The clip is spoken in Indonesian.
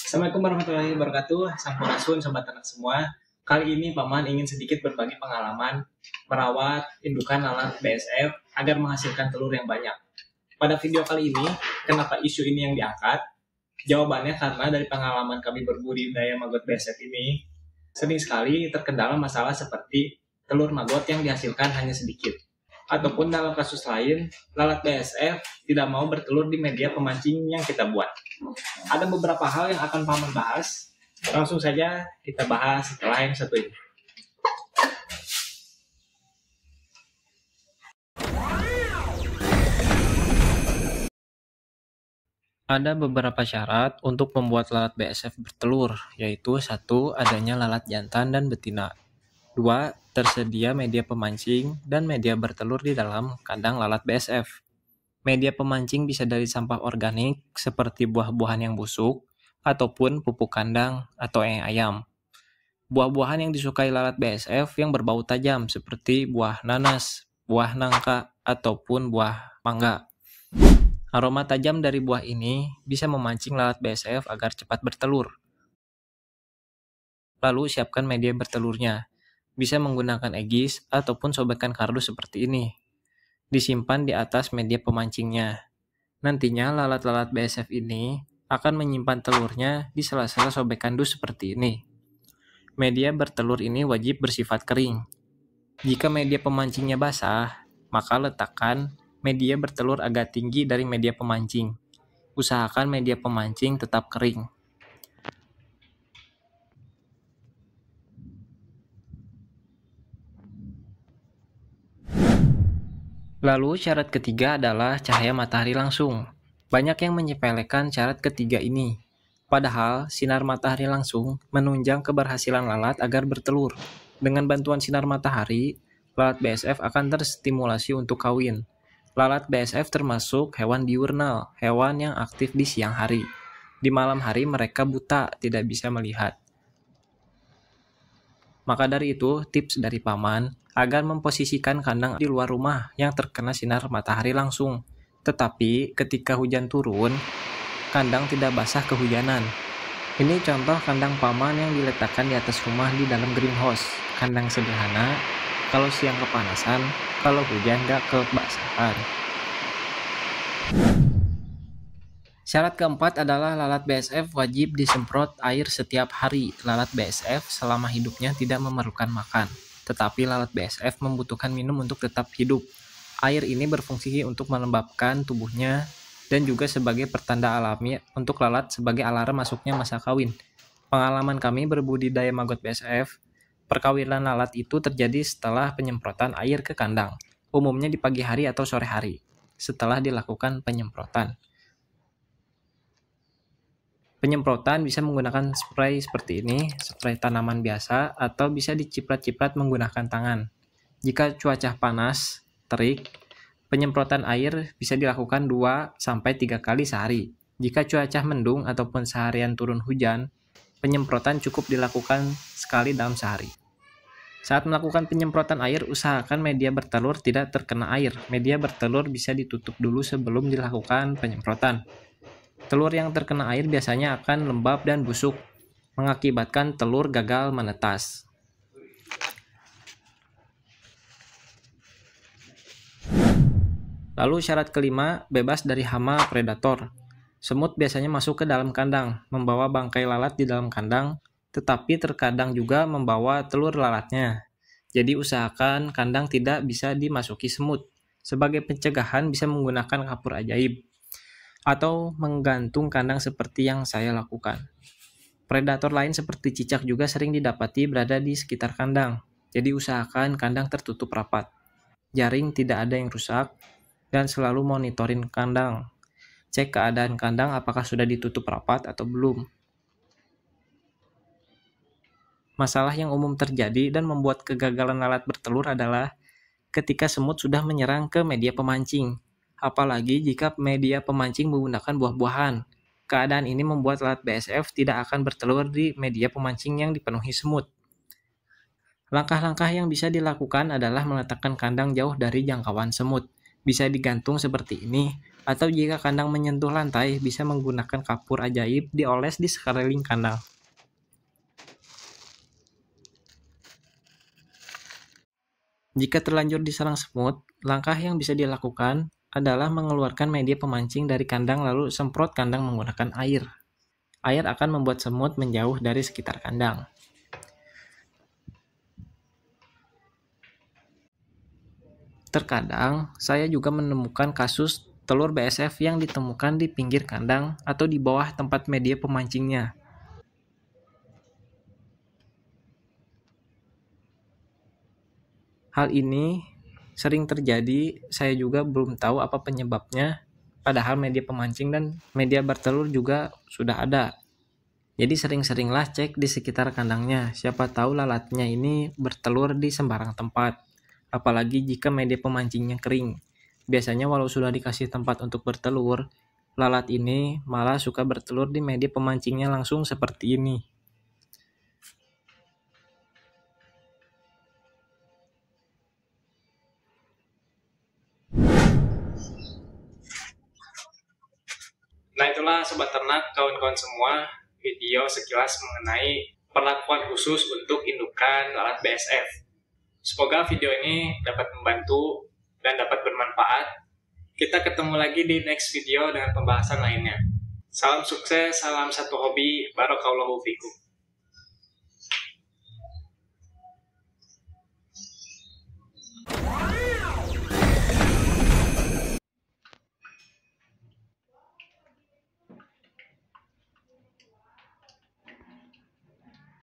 Assalamualaikum warahmatullahi wabarakatuh. Sampurasun sobat ternak semua. Kali ini Paman ingin sedikit berbagi pengalaman merawat indukan lalat BSF agar menghasilkan telur yang banyak. Pada video kali ini, kenapa isu ini yang diangkat? Jawabannya karena dari pengalaman kami berbudidaya maggot BSF ini, sering sekali terkendala masalah seperti telur maggot yang dihasilkan hanya sedikit. Ataupun dalam kasus lain, lalat BSF tidak mau bertelur di media pemancing yang kita buat. Ada beberapa hal yang akan Paman bahas. Langsung saja kita bahas setelah yang satu ini. Ada beberapa syarat untuk membuat lalat BSF bertelur, yaitu 1. Adanya lalat jantan dan betina. 2. Tersedia media pemancing dan media bertelur di dalam kandang lalat BSF. Media pemancing bisa dari sampah organik seperti buah-buahan yang busuk, ataupun pupuk kandang atau ayam. Buah-buahan yang disukai lalat BSF yang berbau tajam seperti buah nanas, buah nangka, ataupun buah mangga. Aroma tajam dari buah ini bisa memancing lalat BSF agar cepat bertelur. Lalu siapkan media bertelurnya. Bisa menggunakan egis ataupun sobekan kardus seperti ini. Disimpan di atas media pemancingnya. Nantinya lalat-lalat BSF ini akan menyimpan telurnya di sela-sela sobekan dus seperti ini. Media bertelur ini wajib bersifat kering. Jika media pemancingnya basah, maka letakkan media bertelur agak tinggi dari media pemancing. Usahakan media pemancing tetap kering. Lalu syarat ketiga adalah cahaya matahari langsung. Banyak yang menyepelekan syarat ketiga ini. Padahal sinar matahari langsung menunjang keberhasilan lalat agar bertelur. Dengan bantuan sinar matahari, lalat BSF akan terstimulasi untuk kawin. Lalat BSF termasuk hewan diurnal, hewan yang aktif di siang hari. Di malam hari mereka buta, tidak bisa melihat. Maka dari itu, tips dari Paman agar memposisikan kandang di luar rumah yang terkena sinar matahari langsung. Tetapi ketika hujan turun, kandang tidak basah kehujanan. Ini contoh kandang Paman yang diletakkan di atas rumah di dalam greenhouse. Kandang sederhana, kalau siang kepanasan, kalau hujan nggak kebasahan. Syarat keempat adalah lalat BSF wajib disemprot air setiap hari. Lalat BSF selama hidupnya tidak memerlukan makan, tetapi lalat BSF membutuhkan minum untuk tetap hidup. Air ini berfungsi untuk melembabkan tubuhnya dan juga sebagai pertanda alami untuk lalat sebagai alarm masuknya masa kawin. Pengalaman kami berbudidaya maggot BSF, perkawinan lalat itu terjadi setelah penyemprotan air ke kandang, umumnya di pagi hari atau sore hari, setelah dilakukan penyemprotan. Penyemprotan bisa menggunakan spray seperti ini, spray tanaman biasa, atau bisa diciprat-ciprat menggunakan tangan. Jika cuaca panas, terik, penyemprotan air bisa dilakukan 2-3 kali sehari. Jika cuaca mendung ataupun seharian turun hujan, penyemprotan cukup dilakukan sekali dalam sehari. Saat melakukan penyemprotan air, usahakan media bertelur tidak terkena air. Media bertelur bisa ditutup dulu sebelum dilakukan penyemprotan. Telur yang terkena air biasanya akan lembab dan busuk, mengakibatkan telur gagal menetas. Lalu syarat kelima, bebas dari hama predator. Semut biasanya masuk ke dalam kandang, membawa bangkai lalat di dalam kandang, tetapi terkadang juga membawa telur lalatnya. Jadi usahakan kandang tidak bisa dimasuki semut. Sebagai pencegahan bisa menggunakan kapur ajaib atau menggantung kandang seperti yang saya lakukan. Predator lain seperti cicak juga sering didapati berada di sekitar kandang, jadi usahakan kandang tertutup rapat. Jaring tidak ada yang rusak, dan selalu monitorin kandang. Cek keadaan kandang apakah sudah ditutup rapat atau belum. Masalah yang umum terjadi dan membuat kegagalan lalat bertelur adalah ketika semut sudah menyerang ke media pemancing. Apalagi jika media pemancing menggunakan buah-buahan. Keadaan ini membuat lalat BSF tidak akan bertelur di media pemancing yang dipenuhi semut. Langkah-langkah yang bisa dilakukan adalah meletakkan kandang jauh dari jangkauan semut. Bisa digantung seperti ini, Atau jika kandang menyentuh lantai, bisa menggunakan kapur ajaib dioles di sekeliling kandang. Jika terlanjur diserang semut, langkah yang bisa dilakukan adalah mengeluarkan media pemancing dari kandang lalu semprot kandang menggunakan air. Air akan membuat semut menjauh dari sekitar kandang. Terkadang, saya juga menemukan kasus telur BSF yang ditemukan di pinggir kandang atau di bawah tempat media pemancingnya. Hal ini sering terjadi, saya juga belum tahu apa penyebabnya, padahal media pemancing dan media bertelur juga sudah ada. Jadi sering-seringlah cek di sekitar kandangnya, siapa tahu lalatnya ini bertelur di sembarang tempat, apalagi jika media pemancingnya kering. Biasanya walau sudah dikasih tempat untuk bertelur, lalat ini malah suka bertelur di media pemancingnya langsung seperti ini. Nah itulah Sobat Ternak, kawan-kawan semua, video sekilas mengenai perlakuan khusus untuk indukan lalat BSF. Semoga video ini dapat membantu dan dapat bermanfaat. Kita ketemu lagi di next video dengan pembahasan lainnya. Salam sukses, salam satu hobi, barakallahu fikum.